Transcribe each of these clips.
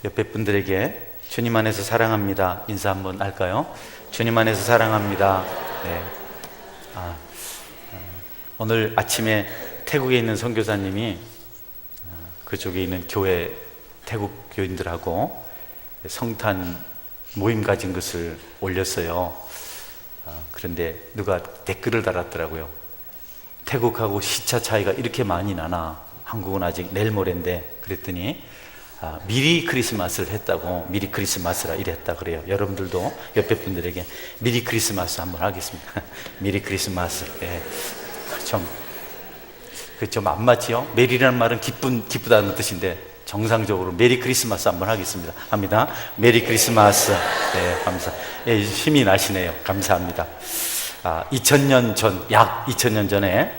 옆에 분들에게 주님 안에서 사랑합니다 인사 한번 할까요? 주님 안에서 사랑합니다. 네. 오늘 아침에 태국에 있는 선교사님이 그쪽에 있는 교회 태국 교인들하고 성탄 모임 가진 것을 올렸어요. 그런데 누가 댓글을 달았더라고요. 태국하고 시차 차이가 이렇게 많이 나나? 한국은 아직 내일 모레인데. 그랬더니 미리 크리스마스를 했다고. 미리 크리스마스라 이랬다 그래요. 여러분들도 옆에 분들에게 미리 크리스마스 한번 하겠습니다. 미리 크리스마스. 네. 좀 안 맞지요? 메리라는 말은 기쁘다는 뜻인데 정상적으로 메리 크리스마스 한번 하겠습니다. 합니다. 메리 크리스마스. 네, 감사. 예, 힘이 나시네요. 감사합니다. 2000년 전, 약 2000년 전에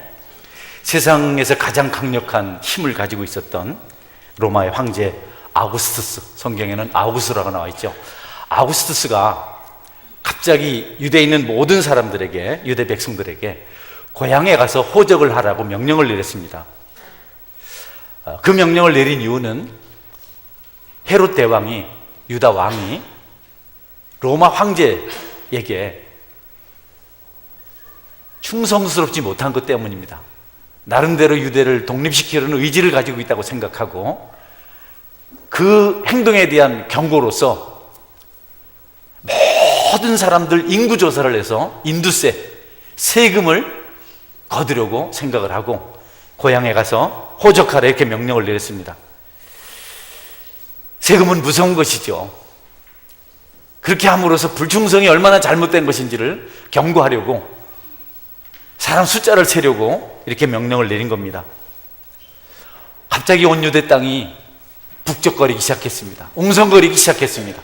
세상에서 가장 강력한 힘을 가지고 있었던 로마의 황제 아우구스투스, 성경에는 아우구스라고 나와 있죠. 아우구스투스가 갑자기 유대에 있는 모든 사람들에게, 유대 백성들에게 고향에 가서 호적을 하라고 명령을 내렸습니다. 그 명령을 내린 이유는 헤롯 대왕이, 유다 왕이 로마 황제에게 충성스럽지 못한 것 때문입니다. 나름대로 유대를 독립시키려는 의지를 가지고 있다고 생각하고 그 행동에 대한 경고로서 모든 사람들 인구조사를 해서 인두세, 세금을 거두려고 생각을 하고 고향에 가서 호적하라 이렇게 명령을 내렸습니다. 세금은 무서운 것이죠. 그렇게 함으로써 불충성이 얼마나 잘못된 것인지를 경고하려고, 사람 숫자를 세려고 이렇게 명령을 내린 겁니다. 갑자기 온 유대 땅이 북적거리기 시작했습니다. 웅성거리기 시작했습니다.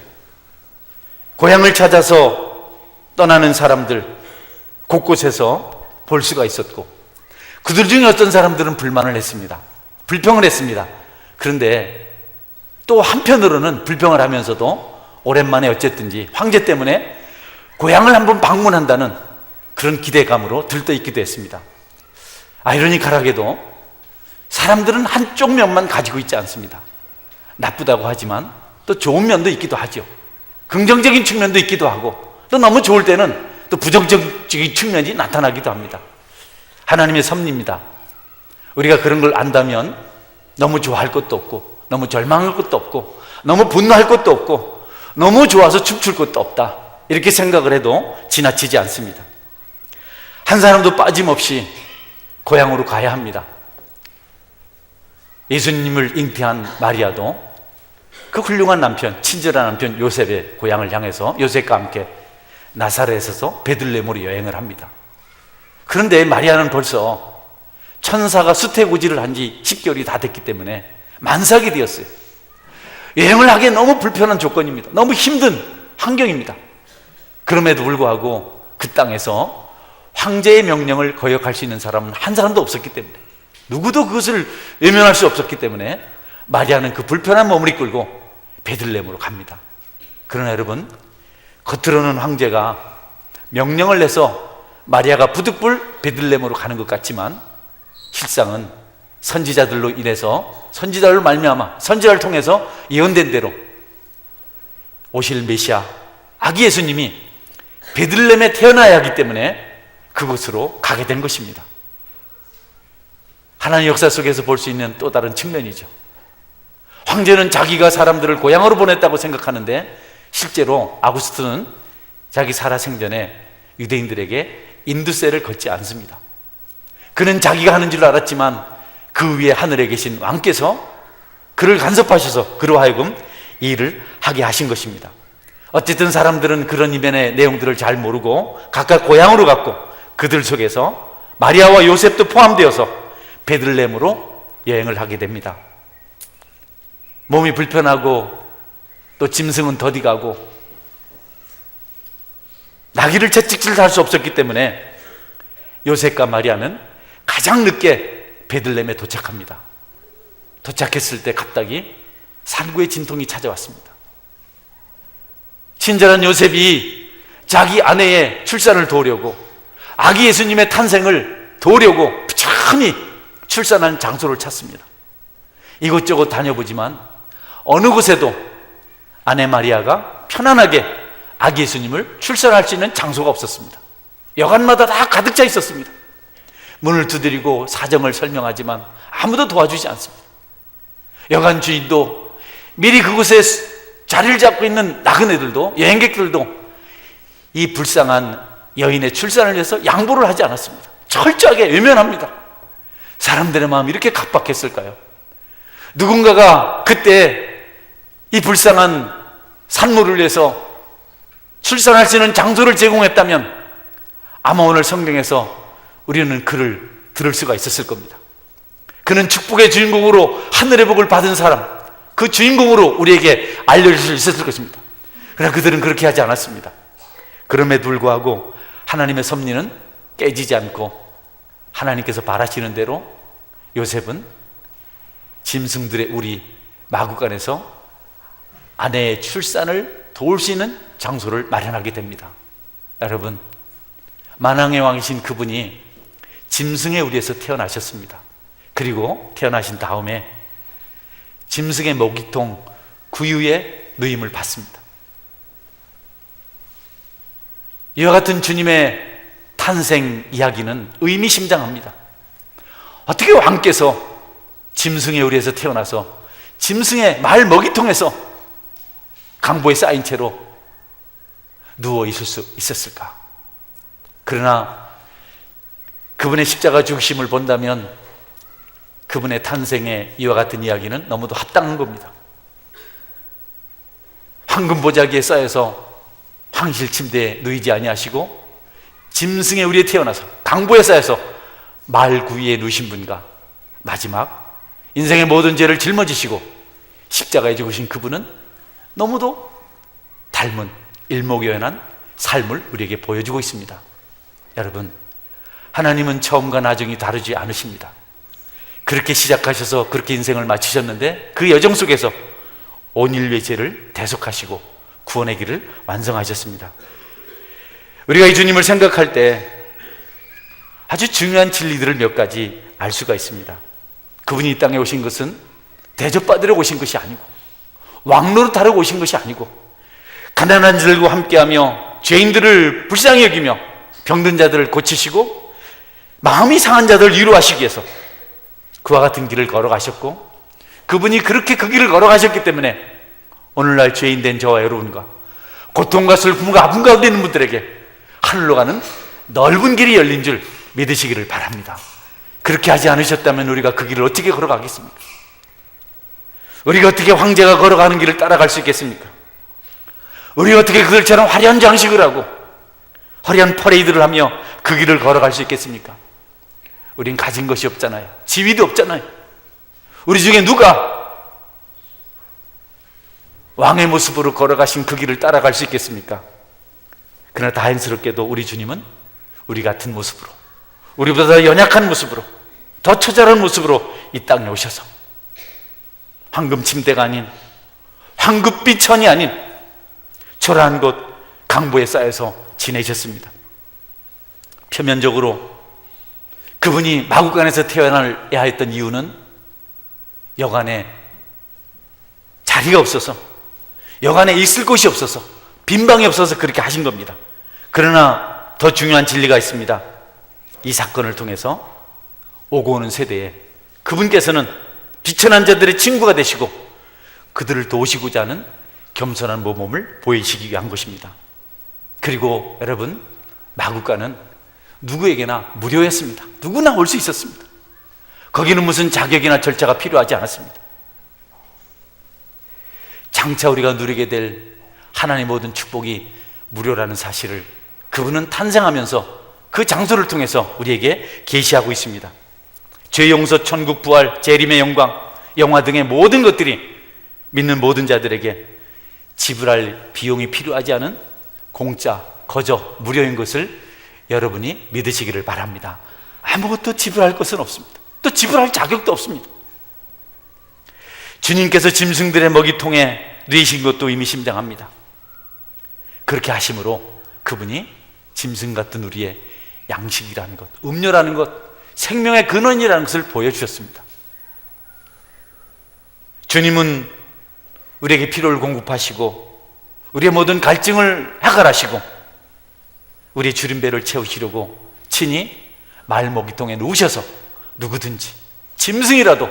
고향을 찾아서 떠나는 사람들 곳곳에서 볼 수가 있었고, 그들 중에 어떤 사람들은 불만을 했습니다. 불평을 했습니다. 그런데 또 한편으로는 불평을 하면서도 오랜만에 어쨌든지 황제 때문에 고향을 한번 방문한다는 그런 기대감으로 들떠있기도 했습니다. 아이러니컬하게도 사람들은 한쪽 면만 가지고 있지 않습니다. 나쁘다고 하지만 또 좋은 면도 있기도 하죠. 긍정적인 측면도 있기도 하고, 또 너무 좋을 때는 또 부정적인 측면이 나타나기도 합니다. 하나님의 섭리입니다. 우리가 그런 걸 안다면 너무 좋아할 것도 없고, 너무 절망할 것도 없고, 너무 분노할 것도 없고, 너무 좋아서 춤출 것도 없다, 이렇게 생각을 해도 지나치지 않습니다. 한 사람도 빠짐없이 고향으로 가야 합니다. 예수님을 잉태한 마리아도 그 훌륭한 남편, 친절한 남편 요셉의 고향을 향해서 요셉과 함께 나사렛에서 베들레헴으로 여행을 합니다. 그런데 마리아는 벌써 천사가 수태고지를 한 지 10개월이 다 됐기 때문에 만삭이 되었어요. 여행을 하기에 너무 불편한 조건입니다. 너무 힘든 환경입니다. 그럼에도 불구하고 그 땅에서 황제의 명령을 거역할 수 있는 사람은 한 사람도 없었기 때문에, 누구도 그것을 외면할 수 없었기 때문에 마리아는 그 불편한 몸을 이끌고 베들레헴으로 갑니다. 그러나 여러분, 겉으로는 황제가 명령을 내서 마리아가 부득불 베들레헴으로 가는 것 같지만 실상은 선지자들로 인해서, 선지자를 말미암아, 선지자를 통해서 예언된 대로 오실 메시아 아기 예수님이 베들레헴에 태어나야 하기 때문에 그곳으로 가게 된 것입니다. 하나님의 역사 속에서 볼 수 있는 또 다른 측면이죠. 황제는 자기가 사람들을 고향으로 보냈다고 생각하는데 실제로 아구스트는 자기 살아생전에 유대인들에게 인두세를 걷지 않습니다. 그는 자기가 하는 줄 알았지만 그 위에 하늘에 계신 왕께서 그를 간섭하셔서 그로 하여금 이 일을 하게 하신 것입니다. 어쨌든 사람들은 그런 이면의 내용들을 잘 모르고 각각 고향으로 갔고, 그들 속에서 마리아와 요셉도 포함되어서 베들레헴으로 여행을 하게 됩니다. 몸이 불편하고 또 짐승은 더디 가고 나귀를 채찍질 할 수 없었기 때문에 요셉과 마리아는 가장 늦게 베들레헴에 도착합니다. 도착했을 때 갑자기 산구의 진통이 찾아왔습니다. 친절한 요셉이 자기 아내의 출산을 도우려고, 아기 예수님의 탄생을 도우려고 부천히 출산한 장소를 찾습니다. 이곳저곳 다녀보지만 어느 곳에도 아내 마리아가 편안하게 아기 예수님을 출산할 수 있는 장소가 없었습니다. 여관마다 다 가득 차 있었습니다. 문을 두드리고 사정을 설명하지만 아무도 도와주지 않습니다. 여관 주인도 미리 그곳에 자리를 잡고 있는 나그네들도, 여행객들도 이 불쌍한 여인의 출산을 위해서 양보를 하지 않았습니다. 철저하게 외면합니다. 사람들의 마음이 이렇게 각박했을까요? 누군가가 그때 이 불쌍한 산모를 위해서 출산할 수 있는 장소를 제공했다면 아마 오늘 성경에서 우리는 그를 들을 수가 있었을 겁니다. 그는 축복의 주인공으로 하늘의 복을 받은 사람, 그 주인공으로 우리에게 알려질 수 있었을 것입니다. 그러나 그들은 그렇게 하지 않았습니다. 그럼에도 불구하고 하나님의 섭리는 깨지지 않고 하나님께서 바라시는 대로 요셉은 짐승들의 우리 마구간에서 아내의 출산을 도울 수 있는 장소를 마련하게 됩니다. 여러분, 만왕의 왕이신 그분이 짐승의 우리에서 태어나셨습니다. 그리고 태어나신 다음에 짐승의 먹이통 구유의 누임을 받습니다. 이와 같은 주님의 탄생 이야기는 의미심장합니다. 어떻게 왕께서 짐승의 우리에서 태어나서 짐승의 말 먹이통에서 강보에 쌓인 채로 누워 있을 수 있었을까? 그러나 그분의 십자가 죽으심을 본다면 그분의 탄생의 이와 같은 이야기는 너무도 합당한 겁니다. 황금 보자기에 쌓여서 황실 침대에 누이지 아니하시고 짐승의 우리에 태어나서 강보에 쌓여서 말 구유에 누신 분과 마지막 인생의 모든 죄를 짊어지시고 십자가에 죽으신 그분은 너무도 닮은 일목요연한 삶을 우리에게 보여주고 있습니다. 여러분, 하나님은 처음과 나중이 다르지 않으십니다. 그렇게 시작하셔서 그렇게 인생을 마치셨는데 그 여정 속에서 온 인류의 죄를 대속하시고 구원의 길을 완성하셨습니다. 우리가 이 주님을 생각할 때 아주 중요한 진리들을 몇 가지 알 수가 있습니다. 그분이 이 땅에 오신 것은 대접받으러 오신 것이 아니고 왕노릇하러 오신 것이 아니고 가난한 자들과 함께하며 죄인들을 불쌍히 여기며 병든 자들을 고치시고 마음이 상한 자들을 위로하시기 위해서 그와 같은 길을 걸어가셨고 그분이 그렇게 그 길을 걸어가셨기 때문에 오늘날 죄인 된 저와 여러분과 고통과 슬픔과 아픔 가운데 있는 분들에게 하늘로 가는 넓은 길이 열린 줄 믿으시기를 바랍니다. 그렇게 하지 않으셨다면 우리가 그 길을 어떻게 걸어가겠습니까? 우리가 어떻게 황제가 걸어가는 길을 따라갈 수 있겠습니까? 우리가 어떻게 그들처럼 화려한 장식을 하고 화려한 퍼레이드를 하며 그 길을 걸어갈 수 있겠습니까? 우린 가진 것이 없잖아요. 지위도 없잖아요. 우리 중에 누가 왕의 모습으로 걸어가신 그 길을 따라갈 수 있겠습니까? 그러나 다행스럽게도 우리 주님은 우리 같은 모습으로, 우리보다 더 연약한 모습으로, 더 처절한 모습으로 이 땅에 오셔서 황금 침대가 아닌 황금빛 천이 아닌 초라한 곳 강보에 쌓여서 지내셨습니다. 표면적으로 그분이 마구간에서 태어나야 했던 이유는 여관에 자리가 없어서, 여관에 있을 곳이 없어서, 빈방이 없어서 그렇게 하신 겁니다. 그러나 더 중요한 진리가 있습니다. 이 사건을 통해서 오고 오는 세대에 그분께서는 비천한 자들의 친구가 되시고 그들을 도우시고자 하는 겸손한 모범을 보이시기 위한 것입니다. 그리고 여러분, 마구간은 누구에게나 무료였습니다. 누구나 올 수 있었습니다. 거기는 무슨 자격이나 절차가 필요하지 않았습니다. 장차 우리가 누리게 될 하나님의 모든 축복이 무료라는 사실을 그분은 탄생하면서 그 장소를 통해서 우리에게 계시하고 있습니다. 죄 용서, 천국 부활, 재림의 영광, 영화 등의 모든 것들이 믿는 모든 자들에게 지불할 비용이 필요하지 않은 공짜, 거저, 무료인 것을 여러분이 믿으시기를 바랍니다. 아무것도 지불할 것은 없습니다. 또 지불할 자격도 없습니다. 주님께서 짐승들의 먹이통에 누이신 것도 의미심장합니다. 그렇게 하심으로 그분이 짐승 같은 우리의 양식이라는 것, 음료라는 것, 생명의 근원이라는 것을 보여주셨습니다. 주님은 우리에게 필요를 공급하시고 우리의 모든 갈증을 해결하시고 우리의 주림배를 채우시려고 친히 말먹이통에 누우셔서 누구든지 짐승이라도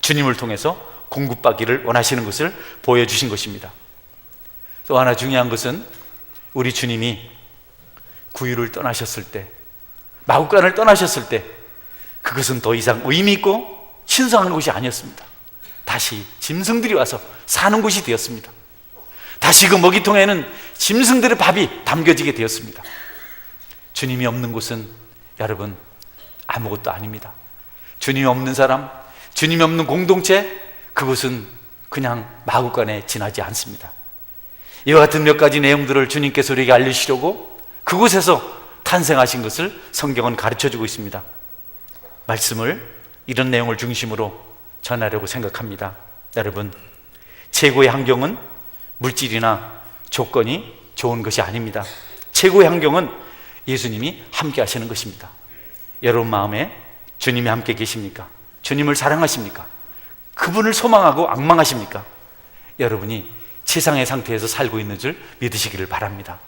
주님을 통해서 공급받기를 원하시는 것을 보여주신 것입니다. 또 하나 중요한 것은 우리 주님이 구유를 떠나셨을 때, 마구간을 떠나셨을 때 그것은 더 이상 의미 있고 신성한 곳이 아니었습니다. 다시 짐승들이 와서 사는 곳이 되었습니다. 다시 그 먹이통에는 짐승들의 밥이 담겨지게 되었습니다. 주님이 없는 곳은 여러분 아무것도 아닙니다. 주님이 없는 사람, 주님이 없는 공동체, 그것은 그냥 마구간에 지나지 않습니다. 이와 같은 몇 가지 내용들을 주님께서 우리에게 알려주시려고 그곳에서 탄생하신 것을 성경은 가르쳐주고 있습니다. 말씀을 이런 내용을 중심으로 전하려고 생각합니다. 여러분, 최고의 환경은 물질이나 조건이 좋은 것이 아닙니다. 최고의 환경은 예수님이 함께 하시는 것입니다. 여러분 마음에 주님이 함께 계십니까? 주님을 사랑하십니까? 그분을 소망하고 앙망하십니까? 여러분이 세상의 상태에서 살고 있는 줄 믿으시기를 바랍니다.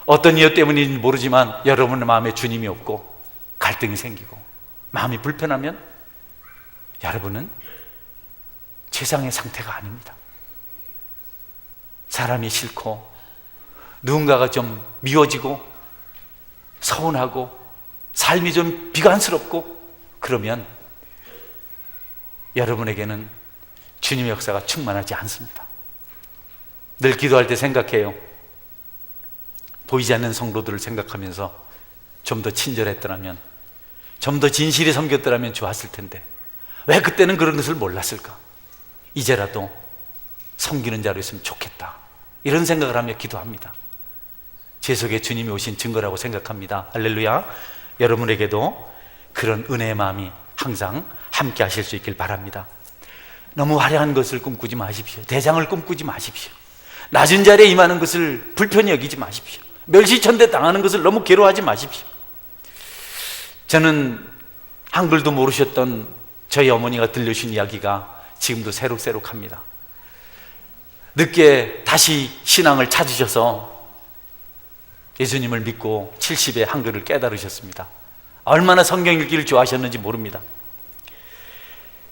어떤 이유 때문인지 모르지만 여러분의 마음에 주님이 없고 갈등이 생기고 마음이 불편하면 여러분은 세상의 상태가 아닙니다. 사람이 싫고 누군가가 좀 미워지고 서운하고 삶이 좀 비관스럽고 그러면 여러분에게는 주님의 역사가 충만하지 않습니다. 늘 기도할 때 생각해요. 보이지 않는 성도들을 생각하면서 좀 더 친절했더라면, 좀 더 진실이 섬겼더라면 좋았을 텐데 왜 그때는 그런 것을 몰랐을까? 이제라도 섬기는 자로 있으면 좋겠다, 이런 생각을 하며 기도합니다. 제 속에 주님이 오신 증거라고 생각합니다. 할렐루야. 여러분에게도 그런 은혜의 마음이 항상 함께 하실 수 있길 바랍니다. 너무 화려한 것을 꿈꾸지 마십시오. 대장을 꿈꾸지 마십시오. 낮은 자리에 임하는 것을 불편히 여기지 마십시오. 멸시천대 당하는 것을 너무 괴로워하지 마십시오. 저는 한글도 모르셨던 저희 어머니가 들려주신 이야기가 지금도 새록새록합니다. 늦게 다시 신앙을 찾으셔서 예수님을 믿고 70에 한글을 깨달으셨습니다. 얼마나 성경 읽기를 좋아하셨는지 모릅니다.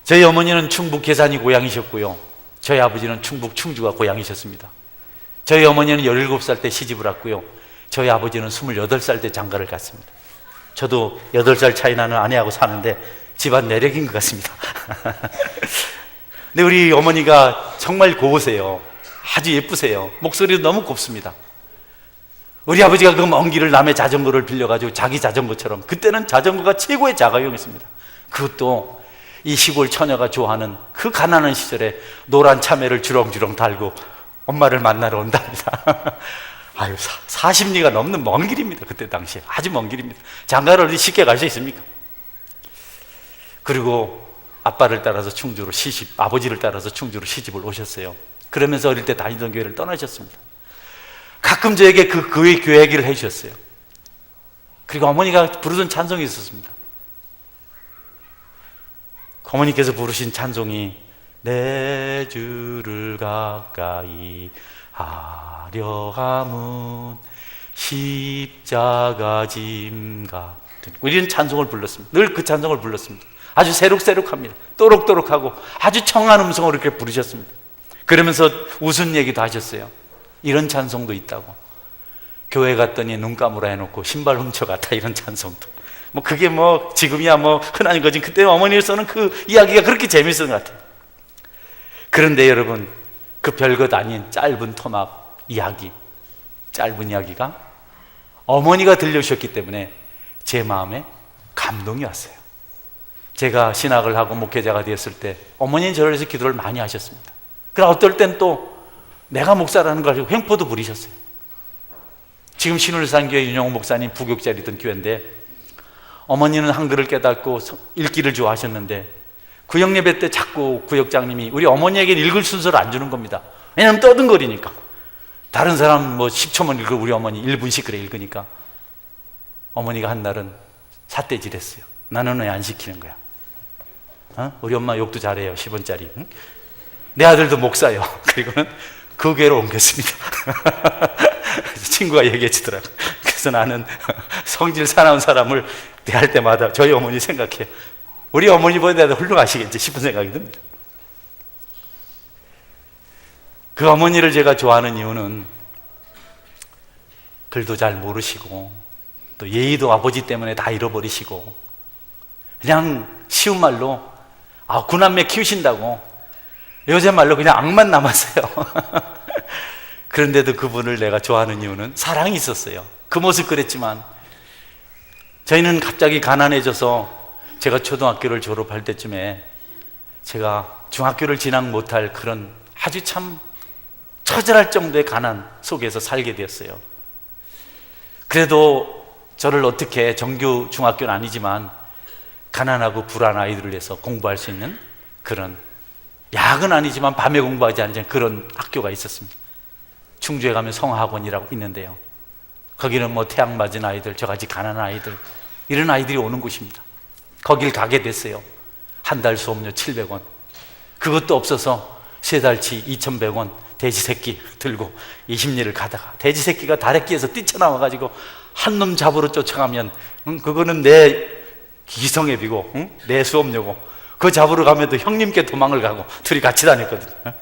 저희 어머니는 충북 계산이 고향이셨고요, 저희 아버지는 충북 충주가 고향이셨습니다. 저희 어머니는 17살 때 시집을 왔고요, 저희 아버지는 28살 때 장가를 갔습니다. 저도 8살 차이 나는 아내하고 사는데 집안 내력인 것 같습니다. 근데 우리 어머니가 정말 고우세요. 아주 예쁘세요. 목소리도 너무 곱습니다. 우리 아버지가 그 먼 길을 남의 자전거를 빌려가지고 자기 자전거처럼, 그때는 자전거가 최고의 자가용이었습니다. 그것도 이 시골 처녀가 좋아하는 그 가난한 시절에 노란 참외를 주렁주렁 달고 엄마를 만나러 온답니다. 아유, 40리가 넘는 먼 길입니다. 그때 당시에 아주 먼 길입니다. 장가를 어디 쉽게 갈 수 있습니까? 그리고 아빠를 따라서 충주로 시집, 아버지를 따라서 충주로 시집을 오셨어요. 그러면서 어릴 때 다니던 교회를 떠나셨습니다. 가끔 저에게 그 교회 얘기를 해주셨어요. 그리고 어머니가 부르던 찬송이 있었습니다. 어머니께서 부르신 찬송이 내 주를 가까이 하려 함은 십자가 짐 같은, 이런 찬송을 불렀습니다. 늘 그 찬송을 불렀습니다. 아주 새록새록합니다. 또록또록하고 아주 청한 음성으로 이렇게 부르셨습니다. 그러면서 웃은 얘기도 하셨어요. 이런 찬송도 있다고. 교회 갔더니 눈 감으라 해놓고 신발 훔쳐갔다, 이런 찬송도. 뭐 그게 뭐 지금이야 뭐 흔한 거지, 그때 어머니로서는 그 이야기가 그렇게 재밌었던 것 같아요. 그런데 여러분, 그 별것 아닌 짧은 토막 이야기, 짧은 이야기가 어머니가 들려주셨기 때문에 제 마음에 감동이 왔어요. 제가 신학을 하고 목회자가 되었을 때 어머니는 저를 위해서 기도를 많이 하셨습니다. 그러나 어떨 땐 또 내가 목사라는 걸 가지고 횡포도 부리셨어요. 지금 신울산교회 윤영호 목사님 부교육자리던 교회인데, 어머니는 한글을 깨닫고 읽기를 좋아하셨는데 구역 예배 때 자꾸 구역장님이 우리 어머니에게 읽을 순서를 안 주는 겁니다. 왜냐하면 떠든거리니까. 다른 사람 뭐 10초만 읽고 우리 어머니 1분씩 그래 읽으니까 어머니가 한 날은 삿대질했어요. 나는 왜 안 시키는 거야? 우리 엄마 욕도 잘해요. 10원짜리. 응? 내 아들도 목사요. 그리고는 그 교회로 옮겼습니다. 친구가 얘기해 주더라고. 그래서 나는 성질 사나운 사람을 대할 때마다 저희 어머니 생각해. 우리 어머니보다 내가 훌륭하시겠지 싶은 생각이 듭니다. 그 어머니를 제가 좋아하는 이유는 글도 잘 모르시고 또 예의도 아버지 때문에 다 잃어버리시고 그냥 쉬운 말로 구남매 키우신다고 요새 말로 그냥 악만 남았어요. 그런데도 그분을 내가 좋아하는 이유는 사랑이 있었어요. 그 모습 그랬지만 저희는 갑자기 가난해져서 제가 초등학교를 졸업할 때쯤에 제가 중학교를 진학 못할 그런 아주 참 처절할 정도의 가난 속에서 살게 되었어요. 그래도 저를 어떻게 정규 중학교는 아니지만 가난하고 불안한 아이들을 위해서 공부할 수 있는 그런 야근 아니지만 밤에 공부하지 않는 그런 학교가 있었습니다. 충주에 가면 성화학원이라고 있는데요. 거기는 뭐 태양 맞은 아이들, 저같이 가난한 아이들 이런 아이들이 오는 곳입니다. 거길 가게 됐어요. 한 달 수업료 700원. 그것도 없어서 세 달치 2,100원 돼지 새끼 들고 20리를 가다가 돼지 새끼가 다래끼에서 뛰쳐나와가지고 한 놈 잡으러 쫓아가면 그거는 내 기성애비고 내 수업료고 그거 잡으러 가면 또 형님께 도망을 가고 둘이 같이 다녔거든요.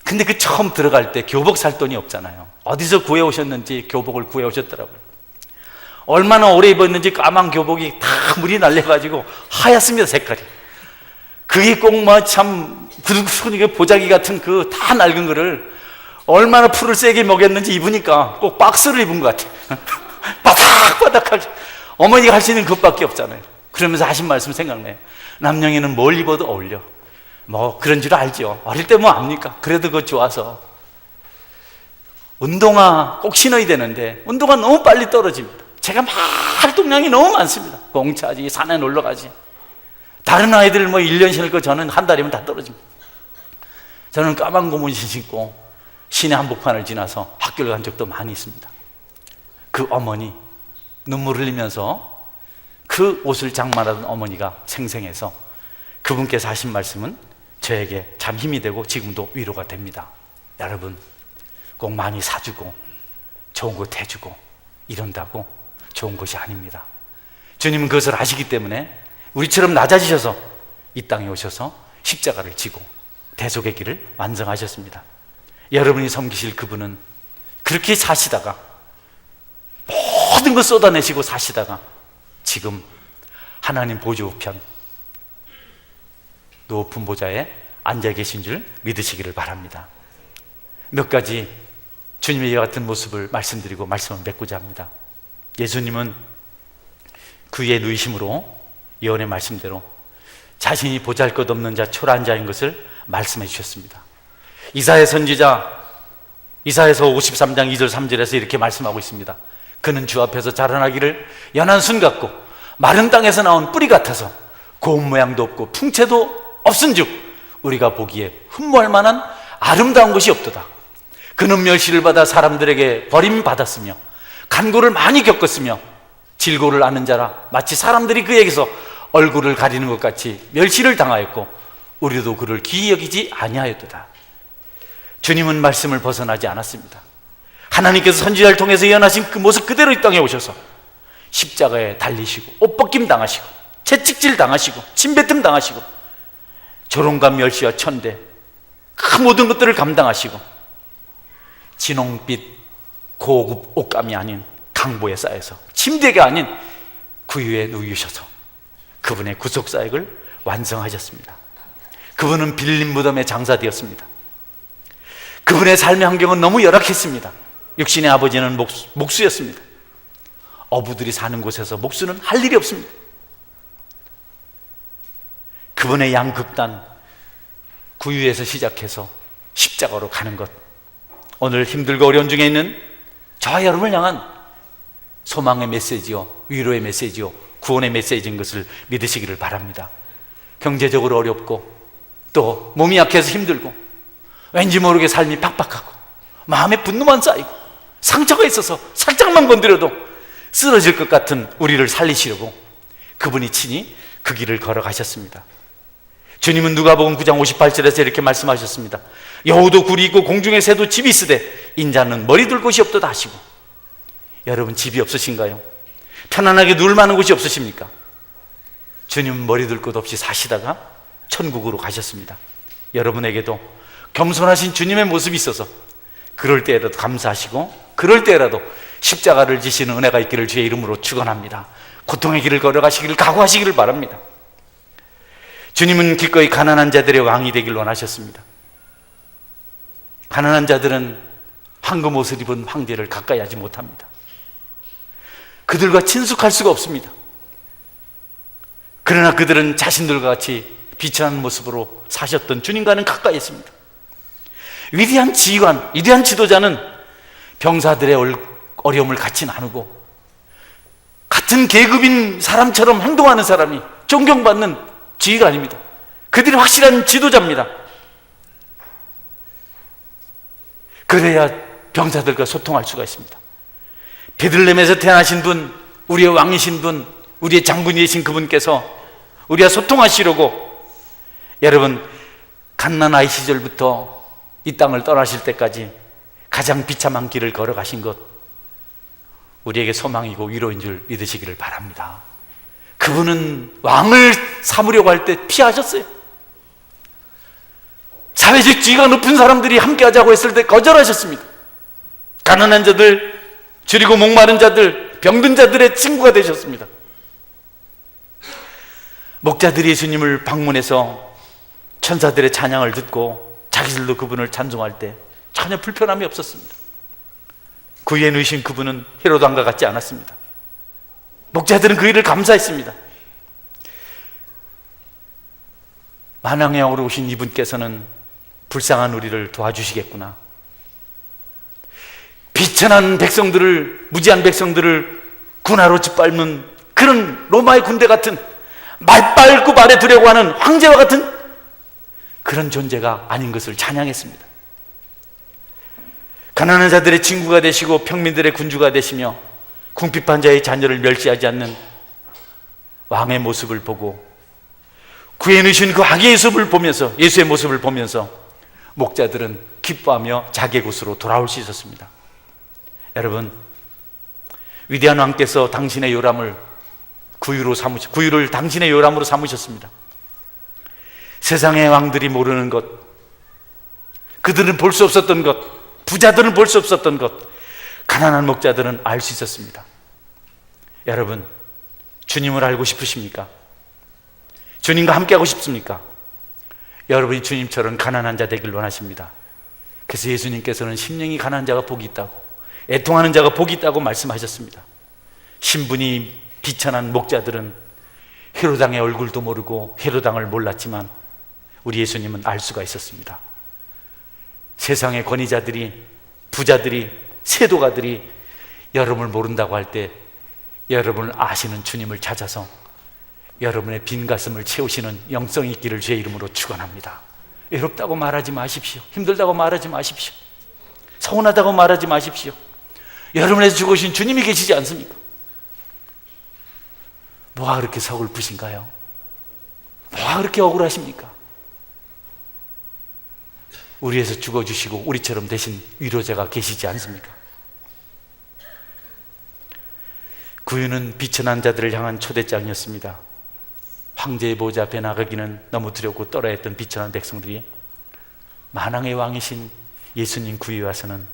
근데 그 처음 들어갈 때 교복 살 돈이 없잖아요. 어디서 구해오셨는지 교복을 구해오셨더라고요. 얼마나 오래 입었는지 까만 교복이 다 물이 날려가지고 하얗습니다, 색깔이. 그게 꼭 뭐 참 구두구두니까 보자기 같은 그 다 낡은 거를 얼마나 풀을 세게 먹였는지 입으니까 꼭 박스를 입은 것 같아요. 바닥바닥하게. 어머니가 할 수 있는 그것밖에 없잖아요. 그러면서 하신 말씀 생각나요. 남녀에는 뭘 입어도 어울려. 뭐 그런 줄 알죠. 어릴 때 뭐 압니까? 그래도 그거 좋아서 운동화 꼭 신어야 되는데 운동화 너무 빨리 떨어집니다. 제가 활동량이 너무 많습니다. 공차지, 산에 놀러 가지. 다른 아이들 뭐 1년 신을 거 저는 한 달이면 다 떨어집니다. 저는 까만 고무신 신고 시내 한복판을 지나서 학교를 간 적도 많이 있습니다. 그 어머니 눈물 흘리면서 그 옷을 장만하던 어머니가 생생해서 그분께서 하신 말씀은 저에게 참 힘이 되고 지금도 위로가 됩니다. 여러분 꼭 많이 사주고 좋은 것 해주고 이런다고 좋은 것이 아닙니다. 주님은 그것을 아시기 때문에 우리처럼 낮아지셔서 이 땅에 오셔서 십자가를 지고 대속의 길을 완성하셨습니다. 여러분이 섬기실 그분은 그렇게 사시다가 모든 것 쏟아내시고 사시다가 지금 하나님 보좌 우편 높은 보좌에 앉아 계신 줄 믿으시기를 바랍니다. 몇 가지 주님의 이와 같은 모습을 말씀드리고 말씀을 맺고자 합니다. 예수님은 그의 누이심으로 예언의 말씀대로 자신이 보잘것없는 자, 초라한 자인 것을 말씀해 주셨습니다. 이사야 선지자 이사야서 53장 2절 3절에서 이렇게 말씀하고 있습니다. 그는 주 앞에서 자라나기를 연한 순 같고 마른 땅에서 나온 뿌리 같아서 고운 모양도 없고 풍채도 없은즉 우리가 보기에 흠모할 만한 아름다운 것이 없도다. 그는 멸시를 받아 사람들에게 버림받았으며 간고를 많이 겪었으며 질고를 아는 자라 마치 사람들이 그에게서 얼굴을 가리는 것 같이 멸시를 당하였고 우리도 그를 귀히 여기지 아니하였도다. 주님은 말씀을 벗어나지 않았습니다. 하나님께서 선지자를 통해서 예언하신 그 모습 그대로 이 땅에 오셔서 십자가에 달리시고 옷벗김 당하시고 채찍질 당하시고 침뱉음 당하시고 조롱과 멸시와 천대 그 모든 것들을 감당하시고 진홍빛 고급 옷감이 아닌 강보에 쌓여서 침대가 아닌 구유에 누우셔서 그분의 구속사역을 완성하셨습니다. 그분은 빌린 무덤에 장사되었습니다. 그분의 삶의 환경은 너무 열악했습니다. 육신의 아버지는 목수였습니다. 어부들이 사는 곳에서 목수는 할 일이 없습니다. 그분의 양극단 구유에서 시작해서 십자가로 가는 것, 오늘 힘들고 어려운 중에 있는 저와 여러분을 향한 소망의 메시지요, 위로의 메시지요, 구원의 메시지인 것을 믿으시기를 바랍니다. 경제적으로 어렵고 또 몸이 약해서 힘들고 왠지 모르게 삶이 팍팍하고 마음에 분노만 쌓이고 상처가 있어서 살짝만 건드려도 쓰러질 것 같은 우리를 살리시려고 그분이 친히 그 길을 걸어가셨습니다. 주님은 누가복음 9장 58절에서 이렇게 말씀하셨습니다. 여우도 굴이 있고 공중의 새도 집이 있으되 인자는 머리 둘 곳이 없도다 하시고. 여러분, 집이 없으신가요? 편안하게 누울 만한 곳이 없으십니까? 주님은 머리 둘 곳 없이 사시다가 천국으로 가셨습니다. 여러분에게도 겸손하신 주님의 모습이 있어서 그럴 때라도 감사하시고 그럴 때라도 십자가를 지시는 은혜가 있기를 주의 이름으로 축원합니다. 고통의 길을 걸어가시기를 각오하시기를 바랍니다. 주님은 기꺼이 가난한 자들의 왕이 되길 원하셨습니다. 가난한 자들은 황금 옷을 입은 황제를 가까이 하지 못합니다. 그들과 친숙할 수가 없습니다. 그러나 그들은 자신들과 같이 비천한 모습으로 사셨던 주님과는 가까이 했습니다. 위대한 지휘관, 위대한 지도자는 병사들의 어려움을 같이 나누고 같은 계급인 사람처럼 행동하는 사람이 존경받는 지휘관입니다. 그들이 확실한 지도자입니다. 그래야 병사들과 소통할 수가 있습니다. 베들레헴에서 태어나신 분, 우리의 왕이신 분, 우리의 장군이 되신 그분께서 우리와 소통하시려고 여러분 갓난 아이 시절부터 이 땅을 떠나실 때까지 가장 비참한 길을 걸어가신 것, 우리에게 소망이고 위로인 줄 믿으시기를 바랍니다. 그분은 왕을 삼으려고 할 때 피하셨어요. 사회적 지위가 높은 사람들이 함께 하자고 했을 때 거절하셨습니다. 가난한 자들, 줄이고 목마른 자들, 병든 자들의 친구가 되셨습니다. 목자들이 예수님을 방문해서 천사들의 찬양을 듣고 자기들도 그분을 찬송할 때 전혀 불편함이 없었습니다. 그 위에 누이신 그분은 헤롯 왕과 같지 않았습니다. 목자들은 그 일을 감사했습니다. 만왕의 왕으로 오신 이분께서는 불쌍한 우리를 도와주시겠구나. 비천한 백성들을, 무지한 백성들을 군화로 짓밟는 그런 로마의 군대 같은, 말 밟고 말에 두려고 하는 황제와 같은 그런 존재가 아닌 것을 찬양했습니다. 가난한 자들의 친구가 되시고 평민들의 군주가 되시며 궁핍한 자의 자녀를 멸시하지 않는 왕의 모습을 보고 구해 누신 그 아기의 모습을 보면서, 예수의 모습을 보면서 목자들은 기뻐하며 자기의 곳으로 돌아올 수 있었습니다. 여러분, 위대한 왕께서 당신의 요람을 구유를 당신의 요람으로 삼으셨습니다. 세상의 왕들이 모르는 것, 그들은 볼 수 없었던 것, 부자들은 볼 수 없었던 것, 가난한 목자들은 알 수 있었습니다. 여러분, 주님을 알고 싶으십니까? 주님과 함께하고 싶습니까? 여러분이 주님처럼 가난한 자 되길 원하십니다. 그래서 예수님께서는 심령이 가난한 자가 복이 있다고, 애통하는 자가 복이 있다고 말씀하셨습니다. 신분이 비천한 목자들은 헤롯 왕의 얼굴도 모르고 헤롯 왕을 몰랐지만 우리 예수님은 알 수가 있었습니다. 세상의 권위자들이, 부자들이, 세도가들이 여러분을 모른다고 할 때 여러분을 아시는 주님을 찾아서 여러분의 빈 가슴을 채우시는 영성이 있기를 주의 이름으로 축원합니다. 외롭다고 말하지 마십시오. 힘들다고 말하지 마십시오. 서운하다고 말하지 마십시오. 여러분에서 죽으신 주님이 계시지 않습니까? 뭐가 그렇게 서글프신가요? 뭐가 그렇게 억울하십니까? 우리에서 죽어주시고 우리처럼 대신 위로자가 계시지 않습니까? 구유는 비천한 자들을 향한 초대장이었습니다. 황제의 보좌 앞에 나가기는 너무 두렵고 떨어했던 비천한 백성들이 만왕의 왕이신 예수님 구유에 와서는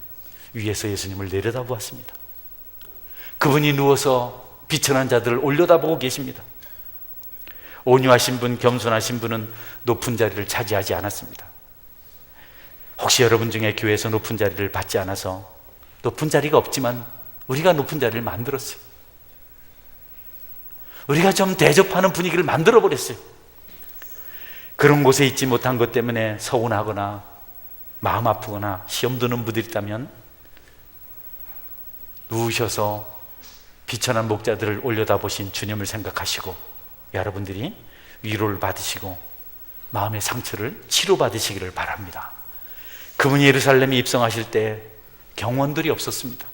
위에서 예수님을 내려다보았습니다. 그분이 누워서 비천한 자들을 올려다보고 계십니다. 온유하신 분, 겸손하신 분은 높은 자리를 차지하지 않았습니다. 혹시 여러분 중에 교회에서 높은 자리를 받지 않아서, 높은 자리가 없지만 우리가 높은 자리를 만들었어요. 우리가 좀 대접하는 분위기를 만들어버렸어요. 그런 곳에 있지 못한 것 때문에 서운하거나 마음 아프거나 시험 드는 분들이 있다면 누우셔서 비천한 목자들을 올려다보신 주님을 생각하시고 여러분들이 위로를 받으시고 마음의 상처를 치료받으시기를 바랍니다. 그분이 예루살렘에 입성하실 때 경원들이 없었습니다.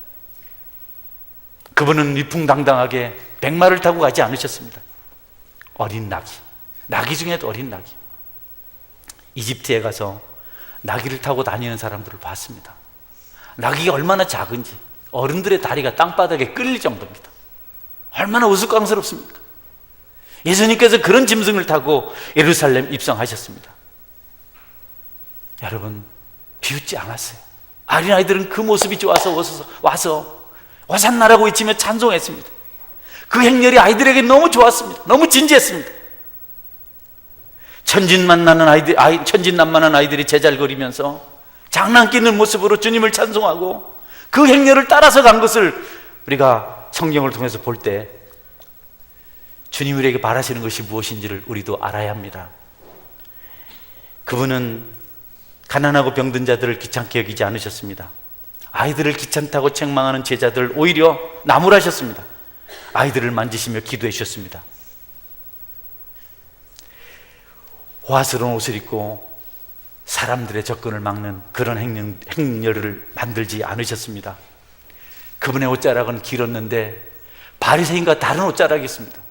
그분은 위풍당당하게 백마를 타고 가지 않으셨습니다. 어린 나귀, 나귀 중에도 어린 나귀, 이집트에 가서 나귀를 타고 다니는 사람들을 봤습니다. 나귀가 얼마나 작은지 어른들의 다리가 땅바닥에 끌릴 정도입니다. 얼마나 우스꽝스럽습니까? 예수님께서 그런 짐승을 타고 예루살렘 입성하셨습니다. 여러분, 비웃지 않았어요. 어린아이들은 그 모습이 좋아서 와서 호산나라고 외치며 찬송했습니다. 그 행렬이 아이들에게 너무 좋았습니다. 너무 진지했습니다. 천진난만한 아이들이 제잘거리면서 장난끼는 모습으로 주님을 찬송하고 그 행렬을 따라서 간 것을 우리가 성경을 통해서 볼 때 주님 우리에게 바라시는 것이 무엇인지를 우리도 알아야 합니다. 그분은 가난하고 병든 자들을 귀찮게 여기지 않으셨습니다. 아이들을 귀찮다고 책망하는 제자들을 오히려 나무라셨습니다. 아이들을 만지시며 기도해 주셨습니다. 호화스러운 옷을 입고 사람들의 접근을 막는 그런 행렬을 만들지 않으셨습니다. 그분의 옷자락은 길었는데 바리새인과 다른 옷자락이 있습니다.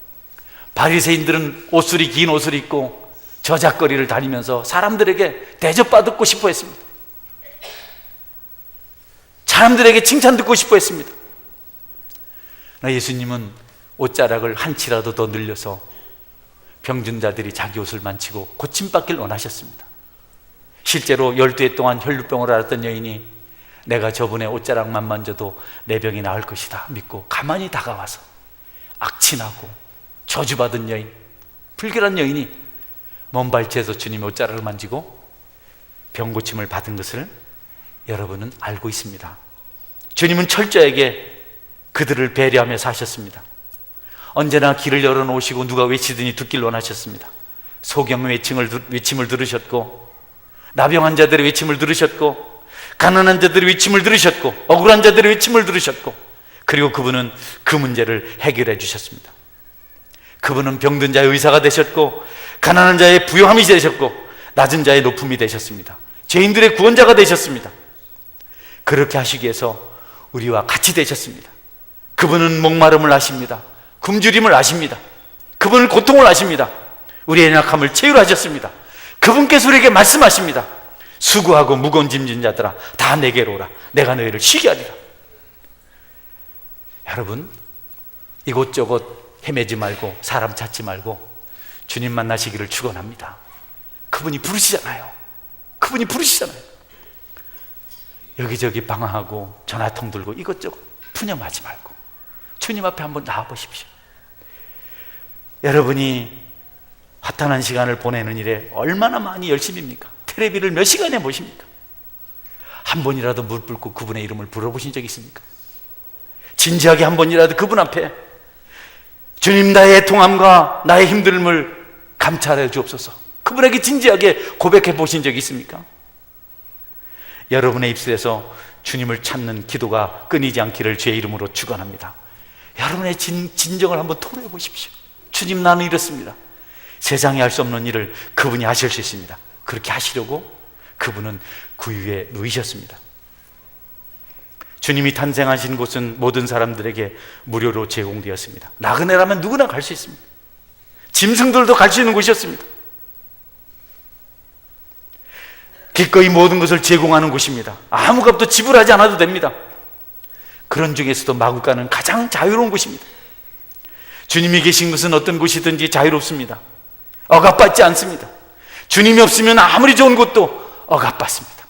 바리새인들은 긴 옷을 입고 저작거리를 다니면서 사람들에게 대접받고 싶어 했습니다. 사람들에게 칭찬 듣고 싶어 했습니다. 그러나 예수님은 옷자락을 한 치라도 더 늘려서 병든 자들이 자기 옷을 만지고 고침받길 원하셨습니다. 실제로 12해 동안 혈루병을 앓았던 여인이 내가 저분의 옷자락만 만져도 내 병이 나을 것이다 믿고 가만히 다가와서 악친하고 저주받은 여인, 불결한 여인이 먼발치에서 주님의 옷자락을 만지고 병고침을 받은 것을 여러분은 알고 있습니다. 주님은 철저하게 그들을 배려하며 사셨습니다. 언제나 길을 열어놓으시고 누가 외치더니 듣길 원하셨습니다. 소경의 외침을 들으셨고, 나병 자들의 외침을 들으셨고, 가난한 자들의 외침을 들으셨고, 억울한 자들의 외침을 들으셨고, 그리고 그분은 그 문제를 해결해 주셨습니다. 그분은 병든 자의 의사가 되셨고, 가난한 자의 부요함이 되셨고, 낮은 자의 높음이 되셨습니다. 죄인들의 구원자가 되셨습니다. 그렇게 하시기 위해서 우리와 같이 되셨습니다. 그분은 목마름을 아십니다. 굶주림을 아십니다. 그분은 고통을 아십니다. 우리의 연약함을 치유하셨습니다. 그분께서 우리에게 말씀하십니다. 수고하고 무거운 짐진 자들아 다 내게로 오라. 내가 너희를 쉬게 하리라. 여러분, 이곳저곳 헤매지 말고 사람 찾지 말고 주님 만나시기를 축원합니다. 그분이 부르시잖아요. 그분이 부르시잖아요. 여기저기 방황하고 전화통 들고 이것저것 푸념하지 말고 주님 앞에 한번 나와보십시오. 여러분이 화탄한 시간을 보내는 일에 얼마나 많이 열심입니까? 텔레비를 몇 시간에 보십니까? 한 번이라도 무릎 꿇고 그분의 이름을 불러보신 적 있습니까? 진지하게 한 번이라도 그분 앞에 주님, 나의 애통함과 나의 힘듦을 감찰해 주옵소서, 그분에게 진지하게 고백해 보신 적이 있습니까? 여러분의 입술에서 주님을 찾는 기도가 끊이지 않기를 주의 이름으로 축원합니다. 여러분의 진정을 한번 토로해 보십시오. 주님, 나는 이렇습니다. 세상에 할 수 없는 일을 그분이 하실 수 있습니다. 그렇게 하시려고 그분은 구유에 누이셨습니다. 주님이 탄생하신 곳은 모든 사람들에게 무료로 제공되었습니다. 나그네라면 누구나 갈 수 있습니다. 짐승들도 갈 수 있는 곳이었습니다. 기꺼이 모든 것을 제공하는 곳입니다. 아무 값도 지불하지 않아도 됩니다. 그런 중에서도 마구간은 가장 자유로운 곳입니다. 주님이 계신 곳은 어떤 곳이든지 자유롭습니다. 억압받지 않습니다. 주님이 없으면 아무리 좋은 곳도 억압받습니다.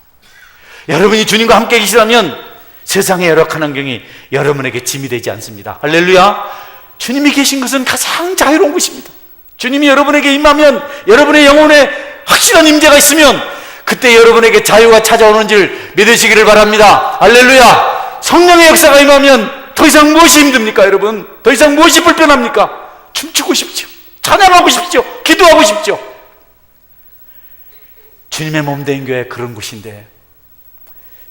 여러분이 주님과 함께 계시다면 세상의 열악한 환경이 여러분에게 짐이 되지 않습니다. 할렐루야. 주님이 계신 것은 가장 자유로운 곳입니다. 주님이 여러분에게 임하면, 여러분의 영혼에 확실한 임재가 있으면 그때 여러분에게 자유가 찾아오는 줄 믿으시기를 바랍니다. 할렐루야. 성령의 역사가 임하면 더 이상 무엇이 힘듭니까? 여러분, 더 이상 무엇이 불편합니까? 춤추고 싶죠. 찬양하고 싶죠. 기도하고 싶죠. 주님의 몸된 교회, 그런 곳인데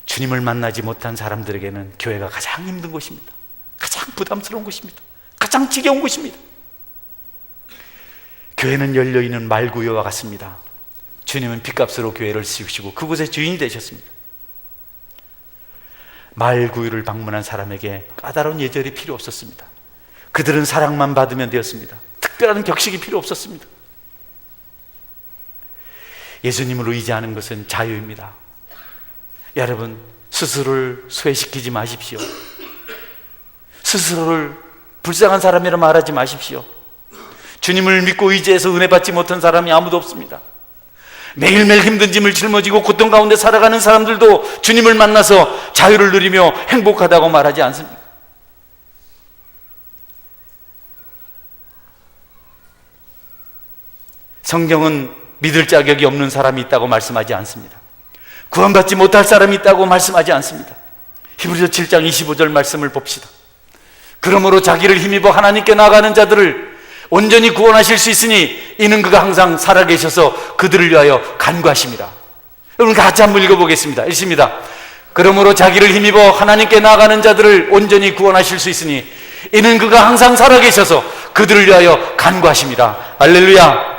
주님을 만나지 못한 사람들에게는 교회가 가장 힘든 곳입니다. 가장 부담스러운 곳입니다. 가장 지겨운 곳입니다. 교회는 열려있는 말구유와 같습니다. 주님은 핏값으로 교회를 지으시고 그곳의 주인이 되셨습니다. 말구유를 방문한 사람에게 까다로운 예절이 필요 없었습니다. 그들은 사랑만 받으면 되었습니다. 특별한 격식이 필요 없었습니다. 예수님을 의지하는 것은 자유입니다. 여러분, 스스로를 소외시키지 마십시오. 스스로를 불쌍한 사람이라 말하지 마십시오. 주님을 믿고 의지해서 은혜 받지 못한 사람이 아무도 없습니다. 매일매일 힘든 짐을 짊어지고 고통 가운데 살아가는 사람들도 주님을 만나서 자유를 누리며 행복하다고 말하지 않습니다. 성경은 믿을 자격이 없는 사람이 있다고 말씀하지 않습니다. 구원받지 못할 사람이 있다고 말씀하지 않습니다. 히브리서 7장 25절 말씀을 봅시다. 그러므로 자기를 힘입어 하나님께 나아가는 자들을 온전히 구원하실 수 있으니 이는 그가 항상 살아계셔서 그들을 위하여 간구하심이라. 여러분 같이 한번 읽어보겠습니다. 읽습니다. 그러므로 자기를 힘입어 하나님께 나아가는 자들을 온전히 구원하실 수 있으니 이는 그가 항상 살아계셔서 그들을 위하여 간구하심이라. 할렐루야.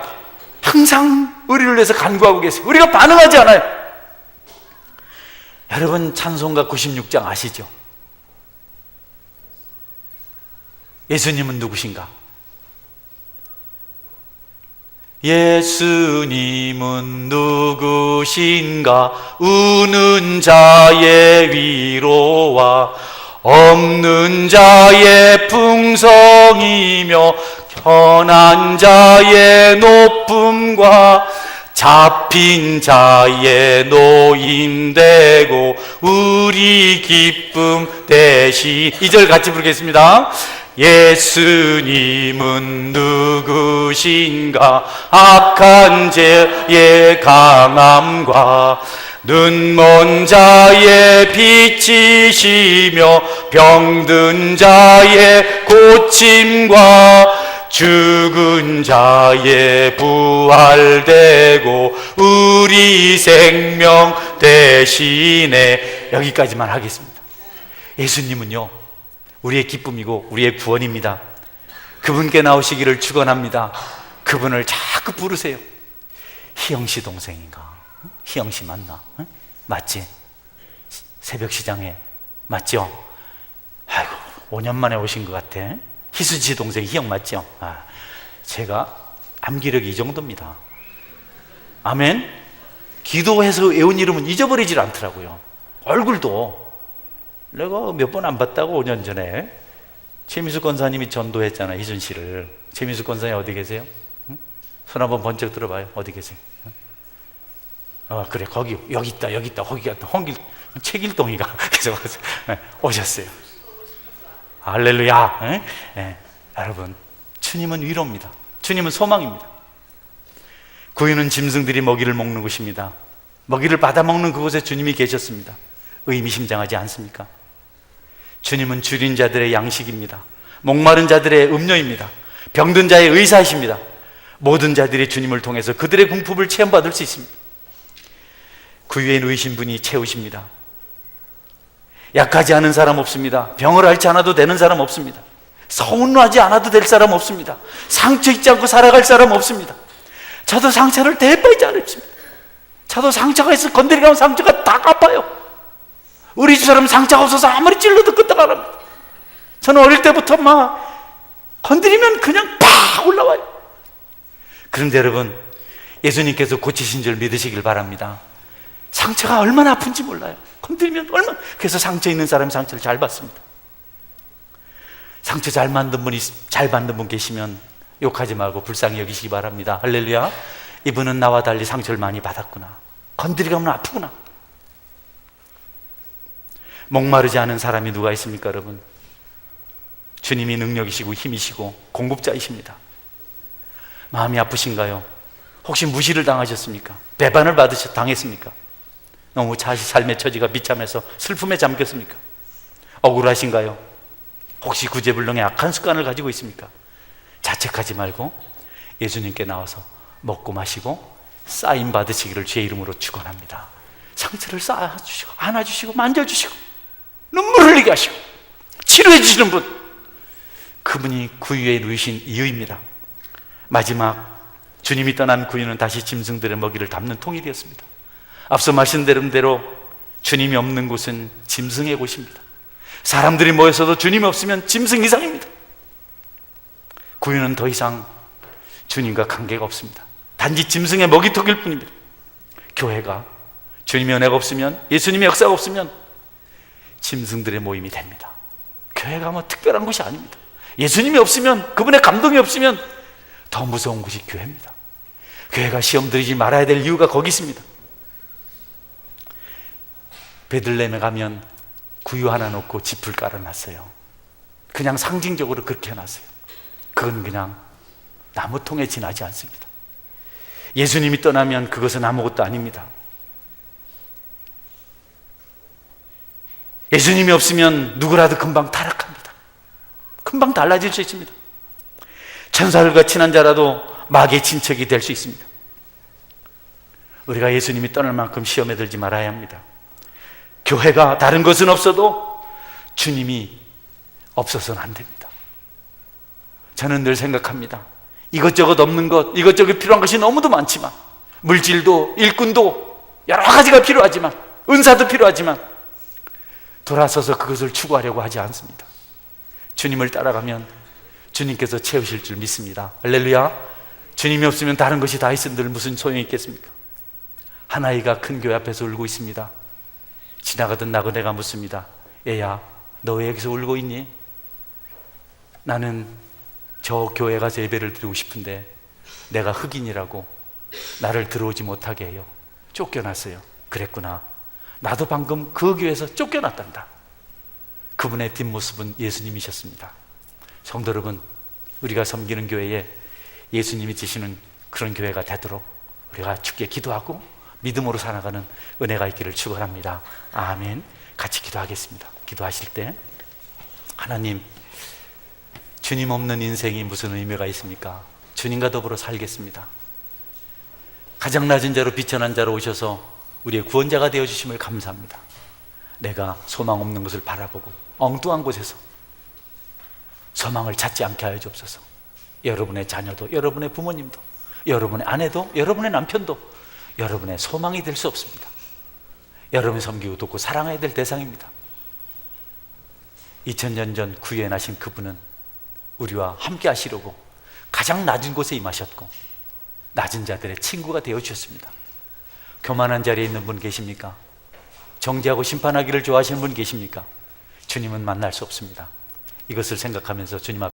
항상 우리를 위해서 간구하고 계세요. 우리가 반응하지 않아요. 여러분 찬송가 96장 아시죠? 예수님은 누구신가? 예수님은 누구신가? 우는 자의 위로와 없는 자의 풍성이며 편한 자의 높음과 잡힌 자의 노인되고 우리 기쁨 대신. 2절 같이 부르겠습니다. 예수님은 누구신가? 악한 죄의 강함과 눈먼 자의 빛이시며 병든 자의 고침과 죽은 자의 부활되고 우리 생명 대신에. 여기까지만 하겠습니다. 예수님은요 우리의 기쁨이고 우리의 구원입니다. 그분께 나오시기를 축원합니다. 그분을 자꾸 부르세요. 희영씨 동생인가? 희영씨 맞나? 응? 맞지? 새벽시장에 맞죠? 아이고 5년 만에 오신 것 같아. 희수씨 동생 희영 맞죠? 제가 암기력이 이 정도입니다. 아멘. 기도해서 외운 이름은 잊어버리질 않더라고요. 얼굴도 내가 몇 번 안 봤다고 5년 전에 최민수 권사님이 전도했잖아요. 희준 씨를. 최민수 권사님 어디 계세요? 응? 손 한번 번쩍 들어봐요. 어디 계세요? 응? 그래 거기 여기 있다 거기 갔다 홍길 최길동이가 계속 오셨어요. 할렐루야. 네. 여러분 주님은 위로입니다. 주님은 소망입니다. 구유는 짐승들이 먹이를 먹는 곳입니다. 먹이를 받아먹는 그곳에 주님이 계셨습니다. 의미심장하지 않습니까? 주님은 줄인 자들의 양식입니다. 목마른 자들의 음료입니다. 병든 자의 의사이십니다. 모든 자들이 주님을 통해서 그들의 궁핍을 체험받을 수 있습니다. 구유에 누이신 분이 채우십니다. 약하지 않은 사람 없습니다. 병을 앓지 않아도 되는 사람 없습니다. 서운하지 않아도 될 사람 없습니다. 상처 있지 않고 살아갈 사람 없습니다. 저도 상처를 대빠이지 않습니다. 저도 상처가 있어 건드리면 상처가 다 아파요. 우리 집사람 상처가 없어서 아무리 찔러도 끄떡 안 합니다. 저는 어릴 때부터 막 건드리면 그냥 팍 올라와요. 그런데 여러분 예수님께서 고치신 줄 믿으시길 바랍니다. 상처가 얼마나 아픈지 몰라요. 건드리면 얼마나. 그래서 상처 있는 사람이 상처를 잘 받습니다. 상처 잘 받는 분 계시면 욕하지 말고 불쌍히 여기시기 바랍니다. 할렐루야. 이분은 나와 달리 상처를 많이 받았구나. 건드리면 아프구나. 목마르지 않은 사람이 누가 있습니까 여러분? 주님이 능력이시고 힘이시고 공급자이십니다. 마음이 아프신가요? 혹시 무시를 당하셨습니까? 배반을 당했습니까? 너무 자신 삶의 처지가 비참해서 슬픔에 잠겼습니까? 억울하신가요? 혹시 구제불능의 악한 습관을 가지고 있습니까? 자책하지 말고 예수님께 나와서 먹고 마시고 사인 받으시기를 주의 이름으로 축원합니다. 상처를 쌓아주시고 안아주시고 만져주시고 눈물 흘리게 하시고 치료해 주시는 분, 그분이 구유에 누이신 이유입니다. 마지막 주님이 떠난 구유는 다시 짐승들의 먹이를 담는 통이 되었습니다. 앞서 말씀드린 대로 주님이 없는 곳은 짐승의 곳입니다. 사람들이 모여서도 주님이 없으면 짐승 이상입니다. 구유는 더 이상 주님과 관계가 없습니다. 단지 짐승의 먹이토기일 뿐입니다. 교회가 주님의 은혜가 없으면, 예수님의 역사가 없으면 짐승들의 모임이 됩니다. 교회가 뭐 특별한 것이 아닙니다. 예수님이 없으면, 그분의 감동이 없으면 더 무서운 것이 교회입니다. 교회가 시험 들이지 말아야 될 이유가 거기 있습니다. 베들레헴에 가면 구유 하나 놓고 짚을 깔아놨어요. 그냥 상징적으로 그렇게 해놨어요. 그건 그냥 나무통에 지나지 않습니다. 예수님이 떠나면 그것은 아무것도 아닙니다. 예수님이 없으면 누구라도 금방 타락합니다. 금방 달라질 수 있습니다. 천사들과 친한 자라도 마귀의 친척이 될 수 있습니다. 우리가 예수님이 떠날 만큼 시험에 들지 말아야 합니다. 교회가 다른 것은 없어도 주님이 없어서는 안 됩니다. 저는 늘 생각합니다. 이것저것 없는 것, 이것저것 필요한 것이 너무도 많지만, 물질도 일꾼도 여러 가지가 필요하지만, 은사도 필요하지만 돌아서서 그것을 추구하려고 하지 않습니다. 주님을 따라가면 주님께서 채우실 줄 믿습니다. 할렐루야. 주님이 없으면 다른 것이 다 있은들 무슨 소용이 있겠습니까? 한 아이가 큰 교회 앞에서 울고 있습니다. 지나가던 나그네가 묻습니다. 얘야, 너 왜 여기서 울고 있니? 나는 저 교회 가서 예배를 드리고 싶은데 내가 흑인이라고 나를 들어오지 못하게 해요. 쫓겨났어요. 그랬구나. 나도 방금 그 교회에서 쫓겨났단다. 그분의 뒷모습은 예수님이셨습니다. 성도 여러분, 우리가 섬기는 교회에 예수님이 지시는 그런 교회가 되도록 우리가 주께 기도하고 믿음으로 살아가는 은혜가 있기를 축원합니다. 아멘. 같이 기도하겠습니다. 기도하실 때, 하나님, 주님 없는 인생이 무슨 의미가 있습니까? 주님과 더불어 살겠습니다. 가장 낮은 자로 비천한 자로 오셔서 우리의 구원자가 되어주심을 감사합니다. 내가 소망 없는 것을 바라보고 엉뚱한 곳에서 소망을 찾지 않게 하여 주옵소서. 여러분의 자녀도, 여러분의 부모님도, 여러분의 아내도, 여러분의 남편도 여러분의 소망이 될 수 없습니다. 여러분이 섬기고 돕고 사랑해야 될 대상입니다. 2000년 전 구원하신 그분은 우리와 함께 하시려고 가장 낮은 곳에 임하셨고 낮은 자들의 친구가 되어주셨습니다. 교만한 자리에 있는 분 계십니까? 정죄하고 심판하기를 좋아하시는 분 계십니까? 주님은 만날 수 없습니다. 이것을 생각하면서 주님 앞에